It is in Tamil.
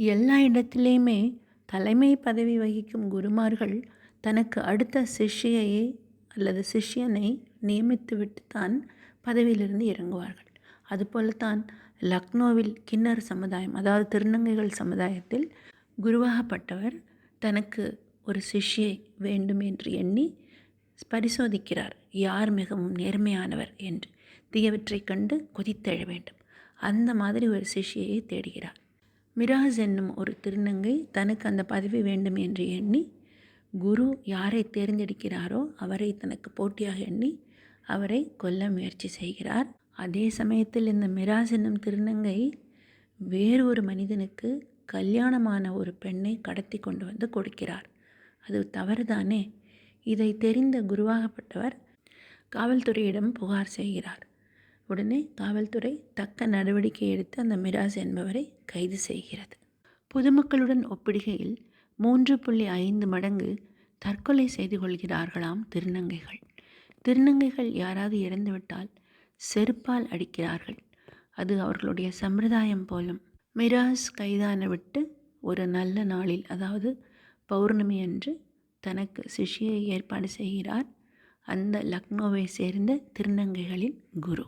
எல்லா இடத்திலையுமே தலைமை பதவி வகிக்கும் குருமார்கள் தனக்கு அடுத்த சிஷ்யையை அல்லது சிஷ்யனை நியமித்துவிட்டு தான் பதவியிலிருந்து இறங்குவார்கள். அதுபோலத்தான் லக்னோவில் கிண்ணர் சமுதாயம், அதாவது திருநங்கைகள் சமுதாயத்தில் குருவாகப்பட்டவர் தனக்கு ஒரு சிஷ்யை வேண்டும் என்று எண்ணி பரிசோதிக்கிறார். யார் மிகவும் நேர்மையானவர் என்று, தீயவற்றைக் கண்டு கொதித்தெழ வேண்டும். அந்த மாதிரி ஒரு சிஷ்யையை தேடுகிறார். மிராஸ் என்னும் ஒரு திருநங்கை தனக்கு அந்த பதவி வேண்டும் என்று எண்ணி குரு யாரை தேர்ந்தெடுக்கிறாரோ அவரை தனக்கு போட்டியாக எண்ணி அவரை கொல்ல முயற்சி செய்கிறார். அதே சமயத்தில் இந்த மிராஸ் என்னும் திருநங்கை வேறு ஒரு மனிதனுக்கு கல்யாணமான ஒரு பெண்ணை கடத்தி கொண்டு வந்து கொடுக்கிறார். அது தவறுதானே? இதை தெரிந்த குருவாகப்பட்டவர் காவல்துறையிடம் புகார் செய்கிறார். உடனே காவல்துறை தக்க நடவடிக்கை எடுத்து அந்த மிராஸ் என்பவரை கைது செய்கிறது. பொதுமக்களுடன் ஒப்பிடுகையில் 3.5 மடங்கு தற்கொலை செய்து கொள்கிறார்களாம் திருநங்கைகள். திருநங்கைகள் யாராவது இறந்துவிட்டால் செருப்பால் அடிக்கிறார்கள். அது அவர்களுடைய சம்பிரதாயம் போலும். மிராஸ் கைதான விட்டு ஒரு நல்ல நாளில், அதாவது பௌர்ணமி அன்று தனக்கு சிஷ்யை ஏற்பாடு செய்கிறார் அந்த லக்னோவை சேர்ந்த திருநங்கைகளின் குரு.